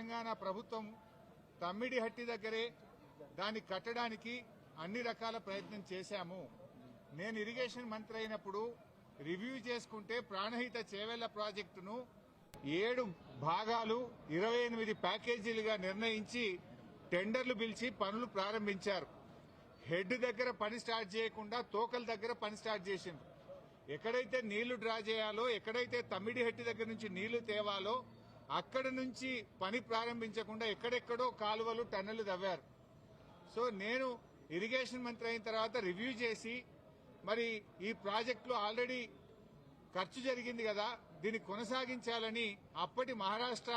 తెలంగాణ ప్రభుత్వం తమ్మిడిహట్టి దగ్గరే దాన్ని కట్టడానికి అన్ని రకాల ప్రయత్నం చేశాము. నేను ఇరిగేషన్ మంత్రి అయినప్పుడు రివ్యూ చేసుకుంటే ప్రాణహిత చేవెళ్ల ప్రాజెక్టును 7 భాగాలు 28 ప్యాకేజీలుగా నిర్ణయించి టెండర్లు పిలిచి పనులు ప్రారంభించారు. హెడ్ దగ్గర పని స్టార్ట్ చేయకుండా తోకల దగ్గర పని స్టార్ట్ చేసిండ్రు. ఎక్కడైతే నీళ్లు డ్రా చేయాలో, ఎక్కడైతే తమ్మిడిహట్టి దగ్గర నుంచి నీళ్లు తేవాలో అక్కడి నుంచి పని ప్రారంభించకుండా ఎక్కడెక్కడో కాలువలు టన్నెలు తవ్వారు. సో నేను ఇరిగేషన్ మంత్రి అయిన తర్వాత రివ్యూ చేసి మరి ఈ ప్రాజెక్టులో ఆల్రెడీ ఖర్చు జరిగింది కదా, దీన్ని కొనసాగించాలని అప్పటి మహారాష్ట్ర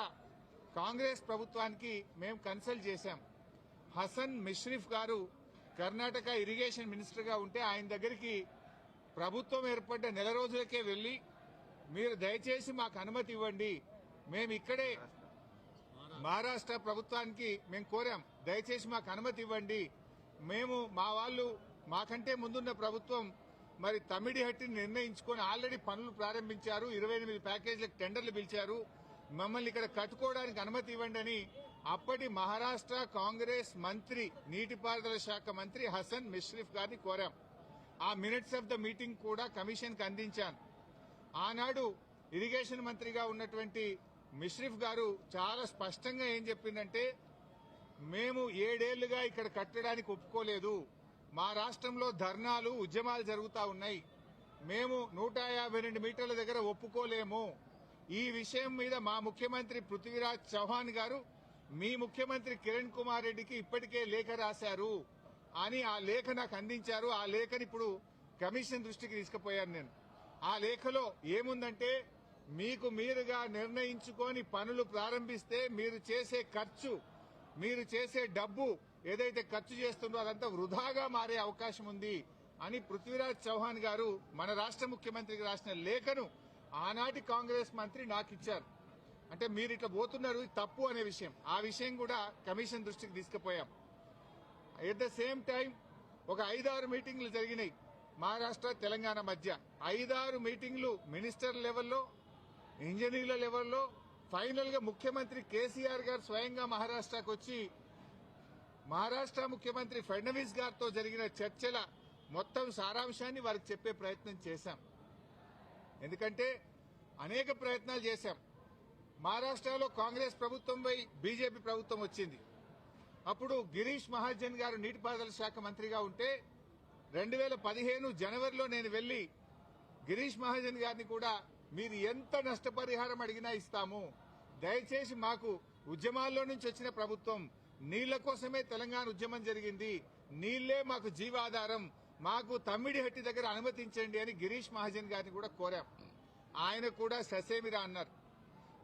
కాంగ్రెస్ ప్రభుత్వానికి మేము కన్సల్ట్ చేశాం. హసన్ మిష్రిఫ్ గారు కర్ణాటక ఇరిగేషన్ మినిస్టర్ గా ఉంటే ఆయన దగ్గరికి ప్రభుత్వం ఏర్పడ్డ నెల రోజులకే వెళ్లి మీరు దయచేసి మాకు అనుమతి ఇవ్వండి, మేము ఇక్కడే మహారాష్ట్ర ప్రభుత్వానికి మేము కోరాం, దయచేసి మాకు అనుమతి ఇవ్వండి, మేము మా వాళ్ళు మాకంటే ముందున్న ప్రభుత్వం మరి తమ్మిడిహట్టిని నిర్ణయించుకొని ఆల్రెడీ పనులు ప్రారంభించారు, 28 ప్యాకేజీలకు టెండర్లు పిలిచారు, మమ్మల్ని ఇక్కడ కట్టుకోవడానికి అనుమతి ఇవ్వండి అని అప్పటి మహారాష్ట్ర కాంగ్రెస్ మంత్రి నీటిపారుదల శాఖ మంత్రి హసన్ మిష్రిఫ్ గారిని కోరాం. ఆ మినిట్స్ ఆఫ్ ద మీటింగ్ కూడా కమిషన్ కి అందించాను. ఆనాడు ఇరిగేషన్ మంత్రిగా ఉన్నటువంటి మిష్రిఫ్ గారు చాలా స్పష్టంగా ఏం చెప్పిందంటే, మేము 7 ఏళ్లుగా ఇక్కడ కట్టడానికి ఒప్పుకోలేదు, మా రాష్ట్రంలో ధర్నాలు ఉద్యమాలు జరుగుతా ఉన్నాయి, మేము 152 మీటర్ల దగ్గర ఒప్పుకోలేము, ఈ విషయం మీద మా ముఖ్యమంత్రి పృథ్వీరాజ్ చౌహాన్ గారు మీ ముఖ్యమంత్రి కిరణ్ కుమార్ రెడ్డికి ఇప్పటికే లేఖ రాశారు అని ఆ లేఖ నాకు అందించారు. ఆ లేఖని ఇప్పుడు కమిషన్ దృష్టికి తీసుకుపోయాను నేను. ఆ లేఖలో ఏముందంటే, మీకు మీరుగా నిర్ణయించుకొని పనులు ప్రారంభిస్తే మీరు చేసే ఖర్చు, మీరు చేసే డబ్బు ఏదైతే ఖర్చు చేస్తుందో అదంతా వృధాగా మారే అవకాశం ఉంది అని పృథ్వీరాజ్ చౌహాన్ గారు మన రాష్ట్ర ముఖ్యమంత్రికి రాసిన లేఖను ఆనాటి కాంగ్రెస్ మంత్రి నాకు ఇచ్చారు. అంటే మీరు ఇట్లా పోతున్నారు, తప్పు అనే విషయం, ఆ విషయం కూడా కమిషన్ దృష్టికి తీసుకుపోయాం. ఎట్ ద సేమ్ టైం ఒక 5-6 మీటింగ్లు జరిగినాయి మహారాష్ట్ర తెలంగాణ మధ్య. 5-6 మీటింగ్లు మినిస్టర్ లెవెల్లో, ఇంజనీర్ల లెవెల్లో, ఫైనల్ గా ముఖ్యమంత్రి కేసీఆర్ గారు స్వయంగా మహారాష్ట్రకు వచ్చి మహారాష్ట్ర ముఖ్యమంత్రి ఫడ్నవీస్ గారితో జరిగిన చర్చల మొత్తం సారాంశాన్ని వారికి చెప్పే ప్రయత్నం చేశాం. ఎందుకంటే అనేక ప్రయత్నాలు చేశాం. మహారాష్ట్రలో కాంగ్రెస్ ప్రభుత్వంపై బీజేపీ ప్రభుత్వం వచ్చింది. అప్పుడు గిరీష్ మహాజన్ గారు నీటిపారుదల శాఖ మంత్రిగా ఉంటే 2015 జనవరిలో నేను వెళ్లి గిరీష్ మహాజన్ గారిని కూడా మీరు ఎంత నష్టపరిహారం అడిగినా ఇస్తాము, దయచేసి మాకు ఉద్యమాల్లో నుంచి వచ్చిన ప్రభుత్వం, నీళ్ల కోసమే తెలంగాణ ఉద్యమం జరిగింది, నీళ్లే మాకు జీవాధారం, మాకు తమ్మిడిహట్టి దగ్గర అనుమతించండి అని గిరీష్ మహాజన్ గారిని కూడా కోరాం. ఆయన కూడా ససేమిరా అన్నారు.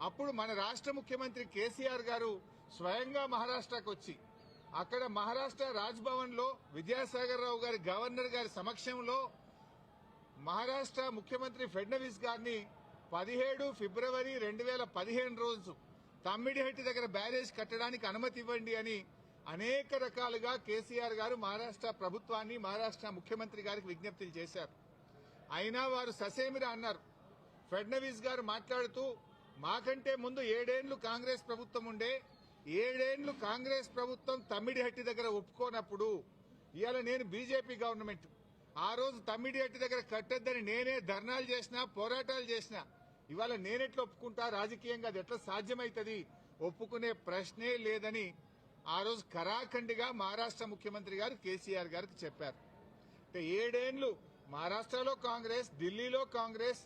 అప్పుడు మన రాష్ట్ర ముఖ్యమంత్రి కేసీఆర్ గారు స్వయంగా మహారాష్ట్రకు వచ్చి అక్కడ మహారాష్ట్ర రాజ్భవన్ లో విద్యాసాగర్ రావు గారి గవర్నర్ గారి సమక్షంలో మహారాష్ట్ర ముఖ్యమంత్రి ఫడ్నవీస్ గారిని 17 ఫిబ్రవరి 2015 రోజు తమ్మిడిహట్టి దగ్గర బ్యారేజ్ కట్టడానికి అనుమతి ఇవ్వండి అని అనేక రకాలుగా కేసీఆర్ గారు మహారాష్ట్ర ప్రభుత్వాన్ని, మహారాష్ట్ర ముఖ్యమంత్రి గారికి విజ్ఞప్తులు చేశారు. అయినా వారు ససేమిరా అన్నారు. ఫడ్నవీస్ గారు మాట్లాడుతూ, మాకంటే ముందు 7 ఏళ్లు కాంగ్రెస్ ప్రభుత్వం ఉండే, 7 ఏళ్లు కాంగ్రెస్ ప్రభుత్వం తమ్మిడిహట్టి దగ్గర ఒప్పుకోనప్పుడు ఇవాళ నేను బీజేపీ గవర్నమెంట్, ఆ రోజు తమ్మిడిహట్టి దగ్గర కట్టొద్దని నేనే ధర్నాలు చేసినా, పోరాటాలు చేసినా, ఇవాళ నేనెట్లా ఒప్పుకుంటా, రాజకీయంగా అది ఎట్లా సాధ్యమైతుంది, ఒప్పుకునే ప్రశ్నే లేదని ఆ రోజు ఖరాఖండిగా మహారాష్ట్ర ముఖ్యమంత్రి గారు కేసీఆర్ గారికి చెప్పారు. అంటే 7 ఏళ్లు మహారాష్ట్రలో కాంగ్రెస్, ఢిల్లీలో కాంగ్రెస్,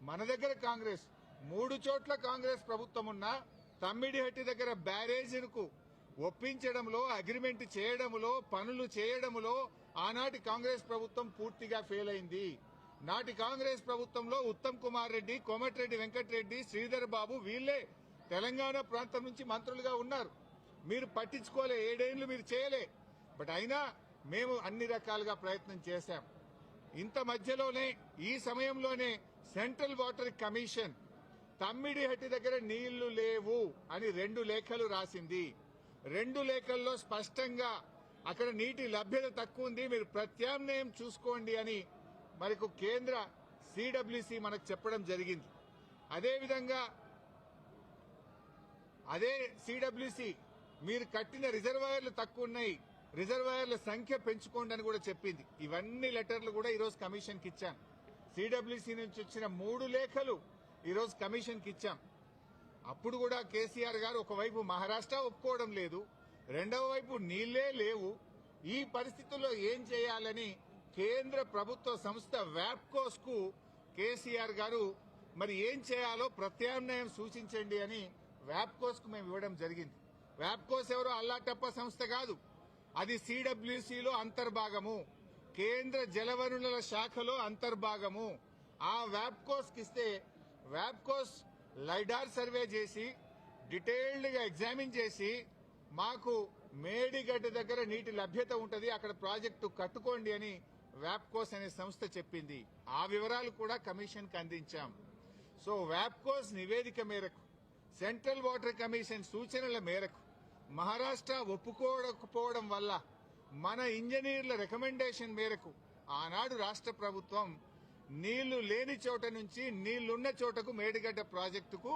మన దగ్గర కాంగ్రెస్, 3 చోట్ల కాంగ్రెస్ ప్రభుత్వం ఉన్నా తమ్మిడిహట్టి దగ్గర బ్యారేజీలకు ఒప్పించడంలో, అగ్రిమెంట్ చేయడంలో, పనులు చేయడంలో ఆనాటి కాంగ్రెస్ ప్రభుత్వం పూర్తిగా ఫెయిల్ అయింది. నాటి కాంగ్రెస్ ప్రభుత్వంలో ఉత్తమ్ కుమార్ రెడ్డి, కోమటిరెడ్డి వెంకటరెడ్డి, శ్రీధర్ బాబు వీళ్లే తెలంగాణ ప్రాంతం నుంచి మంత్రులుగా ఉన్నారు. మీరు పట్టించుకోలే, 7 ఏళ్లు మీరు చేయలే. బట్ అయినా మేము అన్ని రకాలుగా ప్రయత్నం చేశాం. ఇంత మధ్యలోనే, ఈ సమయంలోనే సెంట్రల్ వాటర్ కమిషన్ తమ్మిడిహట్టి దగ్గర నీళ్లు లేవు అని 2 లేఖలు రాసింది. 2 లేఖల్లో స్పష్టంగా అక్కడ నీటి లభ్యత తక్కువ ఉంది, మీరు ప్రత్యామ్నాయం చూసుకోండి అని మనకు కేంద్ర సిడబ్ల్యూసి మనకు చెప్పడం జరిగింది. అదేవిధంగా అదే సిడబ్ల్యూసి మీరు కట్టిన రిజర్వాయర్లు తక్కువ ఉన్నాయి, రిజర్వాయర్ల సంఖ్య పెంచుకోండి అని కూడా చెప్పింది. ఇవన్నీ లెటర్లు కూడా ఈరోజు కమిషన్కి ఇచ్చాం. సిడబ్ల్యూసి నుంచి వచ్చిన 3 లేఖలు ఈరోజు కమిషన్కి ఇచ్చాం. అప్పుడు కూడా కేసీఆర్ గారు ఒకవైపు మహారాష్ట్ర ఒప్పుకోవడం లేదు, రెండవ వైపు నీళ్లే లేవు. ఈ పరిస్థితుల్లో ఏం చేయాలని కేంద్ర ప్రభుత్వ సంస్థ వ్యాప్కోస్ కు కేసీఆర్ గారు మరి ఏం చేయాలో ప్రత్యామ్నాయం సూచించండి అని వ్యాప్కోస్ కు మేము ఇవ్వడం జరిగింది. వ్యాప్కోస్ ఎవరో అల్లాటప్ప సంస్థ కాదు, అది సిడబ్ల్యూసిలో అంతర్భాగము, కేంద్ర జలవనరుల శాఖలో అంతర్భాగము. ఆ వ్యాప్కోస్ కి ఇస్తే వ్యాప్కోస్ లైడార్ సర్వే చేసి డీటెయిల్డ్ గా ఎగ్జామిన్ చేసి మాకు మేడిగడ్డ దగ్గర నీటి లభ్యత ఉంటది, అక్కడ ప్రాజెక్టు కట్టుకోండి అని వ్యాప్కోస్ అనే సంస్థ చెప్పింది. ఆ వివరాలు కూడా కమిషన్ కి అందించాం. సో వ్యాప్కోస్ నివేదిక మేరకు, సెంట్రల్ వాటర్ కమిషన్ సూచనల మేరకు మహారాష్ట్ర ఒప్పుకోకపోవడం వల్ల మన ఇంజనీర్ల రికమెండేషన్ మేరకు ఆనాడు రాష్ట్ర ప్రభుత్వం నీళ్లు లేని చోట నుంచి నీళ్లున్న చోటకు మేడిగడ్డ ప్రాజెక్టుకు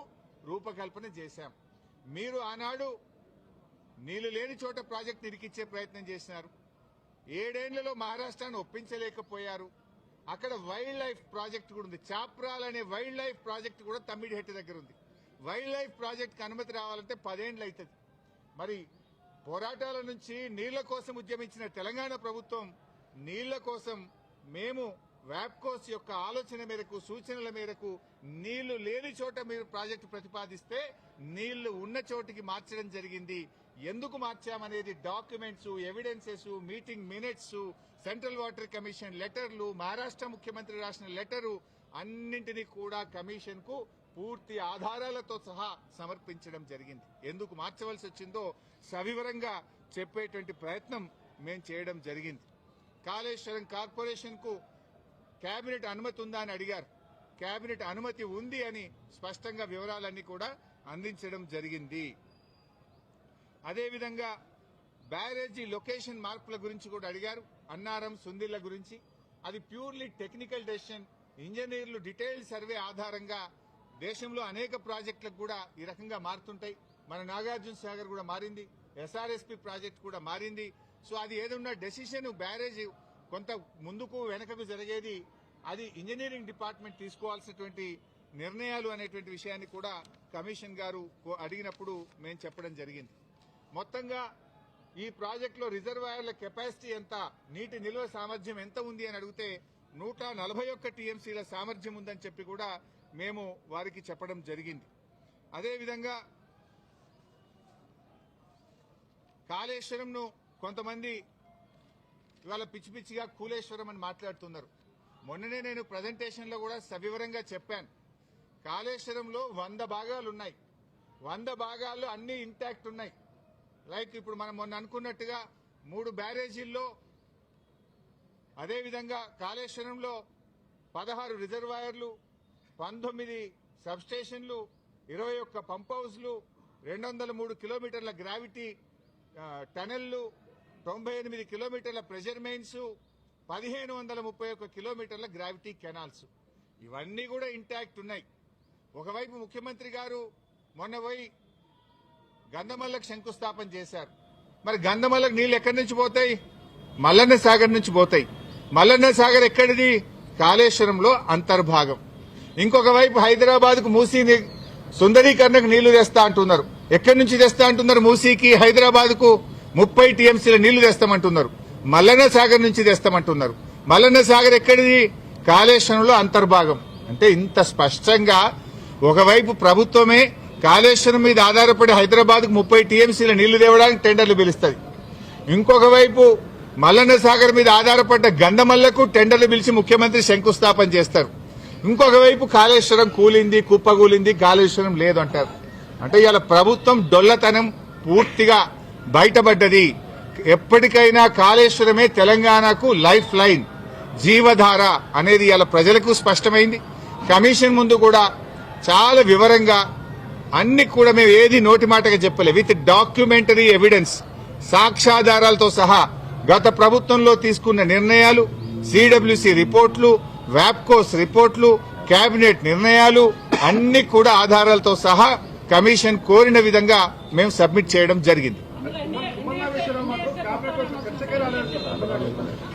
రూపకల్పన చేశాం. మీరు ఆనాడు నీళ్లు లేని చోట ప్రాజెక్టు ఇరికిచ్చే ప్రయత్నం చేసినారు. 7 ఏళ్లలో మహారాష్ట్రాన్ని ఒప్పించలేకపోయారు. అక్కడ వైల్డ్ లైఫ్ ప్రాజెక్టు కూడా ఉంది, చాప్రాల్ అనే వైల్డ్ లైఫ్ ప్రాజెక్టు కూడా తమ్మిడిహెట్టి దగ్గర ఉంది. వైల్డ్ లైఫ్ ప్రాజెక్టుకు అనుమతి రావాలంటే 10 ఏళ్లు అవుతుంది. మరి పోరాటాల నుంచి నీళ్ల కోసం ఉద్యమించిన తెలంగాణ ప్రభుత్వం నీళ్ల కోసం మేము వ్యాప్కోస్ యొక్క ఆలోచన మేరకు, సూచనల మేరకు నీళ్లు లేని చోట మీరు ప్రాజెక్టు ప్రతిపాదిస్తే నీళ్లు ఉన్న చోటికి మార్చడం జరిగింది. ఎందుకు మార్చామనేది documents, evidences, meeting minutes, central water commission లెటర్లు, మహారాష్ట్ర ముఖ్యమంత్రి రాసిన లెటరు అన్నింటినీ కూడా కమిషన్ కు పూర్తి ఆధారాలతో సహా సమర్పించడం జరిగింది. ఎందుకు మార్చవలసి వచ్చిందో సవివరంగా చెప్పేటువంటి ప్రయత్నం మేము చేయడం జరిగింది. కాళేశ్వరం కార్పొరేషన్ కు కేబినెట్ అనుమతి ఉందా అని అడిగారు. కేబినెట్ అనుమతి ఉంది అని స్పష్టంగా వివరాలన్నీ కూడా అందించడం జరిగింది. అదేవిధంగా బ్యారేజీ లొకేషన్ మార్పుల గురించి కూడా అడిగారు. అన్నారం, సుందిళ్ల గురించి అది ప్యూర్లీ టెక్నికల్ డెసిషన్. ఇంజనీర్లు డీటెయిల్డ్ సర్వే ఆధారంగా దేశంలో అనేక ప్రాజెక్టులకు కూడా ఈ రకంగా మారుతుంటాయి. మన నాగార్జున సాగర్ కూడా మారింది, ఎస్ఆర్ఎస్పీ ప్రాజెక్ట్ కూడా మారింది. సో అది ఏదన్నా డెసిషన్ బ్యారేజ్ కొంత ముందుకు వెనకకు జరిగేది అది ఇంజనీరింగ్ డిపార్ట్మెంట్ తీసుకోవాల్సినటువంటి నిర్ణయాలు అనేటువంటి విషయాన్ని కూడా కమిషన్ గారు అడిగినప్పుడు మేము చెప్పడం జరిగింది. మొత్తంగా ఈ ప్రాజెక్టులో రిజర్వాయర్ల కెపాసిటీ ఎంత, నీటి నిల్వ సామర్థ్యం ఎంత ఉంది అని అడిగితే 141 టీఎంసీల సామర్థ్యం ఉందని చెప్పి కూడా మేము వారికి చెప్పడం జరిగింది. అదేవిధంగా కాళేశ్వరంను కొంతమంది ఇవాళ పిచ్చి పిచ్చిగా కూలేశ్వరం అని మాట్లాడుతున్నారు. మొన్ననే నేను ప్రజెంటేషన్లో కూడా సవివరంగా చెప్పాను. కాళేశ్వరంలో 100 భాగాలు ఉన్నాయి, 100 భాగాల్లో అన్ని ఇంటాక్ట్ ఉన్నాయి. లైక్ ఇప్పుడు మనం మొన్న అనుకున్నట్టుగా 3 బ్యారేజీల్లో, అదేవిధంగా కాళేశ్వరంలో 16 రిజర్వాయర్లు, 19 సబ్స్టేషన్లు, 21 పంప్ హౌస్లు, 203 కిలోమీటర్ల గ్రావిటీ టనెళ్లు, 98 కిలోమీటర్ల ప్రెషర్ మెయిన్స్, 1531 కిలోమీటర్ల గ్రావిటీ కెనాల్స్, ఇవన్నీ కూడా ఇంటాక్ట్ ఉన్నాయి. ఒకవైపు ముఖ్యమంత్రి గారు మొన్న పోయి గంధమల్లకు శంకుస్థాపన చేశారు. మరి గంధమల్లకు నీళ్లు ఎక్కడి నుంచి పోతాయి? మల్లన్న సాగర్ నుంచి పోతాయి. మల్లన్న సాగర్ ఎక్కడిది? కాళేశ్వరంలో అంతర్భాగం. ఇంకొక వైపు హైదరాబాద్ కు మూసీ సుందరీకరణకు నీళ్లు తెస్తా అంటున్నారు. ఎక్కడి నుంచి తెస్తా అంటున్నారు? మూసీకి హైదరాబాద్ కు 30 టీఎంసీల నీళ్లు తెస్తామంటున్నారు. మల్లన్న సాగర్ నుంచి తెస్తామంటున్నారు. మల్లన్న సాగర్ ఎక్కడిది? కాళేశ్వరంలో అంతర్భాగం. అంటే ఇంత స్పష్టంగా ఒకవైపు ప్రభుత్వమే కాళేశ్వరం మీద ఆధారపడి హైదరాబాద్ కు 30 టీఎంసీల నీళ్లు తేవడానికి టెండర్లు పిలుస్తుంది. ఇంకొక వైపు మల్లన్న సాగర్ మీద ఆధారపడ్డ గంధమల్లకు టెండర్లు పిలిచి ముఖ్యమంత్రి శంకుస్థాపన చేస్తారు. ఇంకొక వైపు కాళేశ్వరం కూలింది, కుప్పగూలింది, కాళేశ్వరం లేదు అంటారు. అంటే ఇవాళ ప్రభుత్వం డొల్లతనం పూర్తిగా బయటపడ్డది. ఎప్పటికైనా కాళేశ్వరమే తెలంగాణకు లైఫ్ లైన్, జీవధార అనేది ఇవాళ ప్రజలకు స్పష్టమైంది. కమిషన్ ముందు కూడా చాలా వివరంగా అన్ని కూడా మేము ఏది నోటి మాటగా చెప్పలే, విత్ డాక్యుమెంటరీ ఎవిడెన్స్, సాక్ష్యాధారాలతో సహా గత ప్రభుత్వంలో తీసుకున్న నిర్ణయాలు, సిడబ్ల్యూసి రిపోర్ట్లు, వ్యాప్కోస్ రిపోర్ట్లు, కేబినెట్ నిర్ణయాలు అన్ని కూడా ఆధారాలతో సహా కమిషన్ కోరిన విధంగా మేము సబ్మిట్ చేయడం జరిగింది.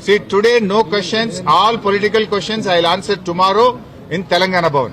See, today no questions, all political questions I will answer tomorrow in Telangana Bhavan.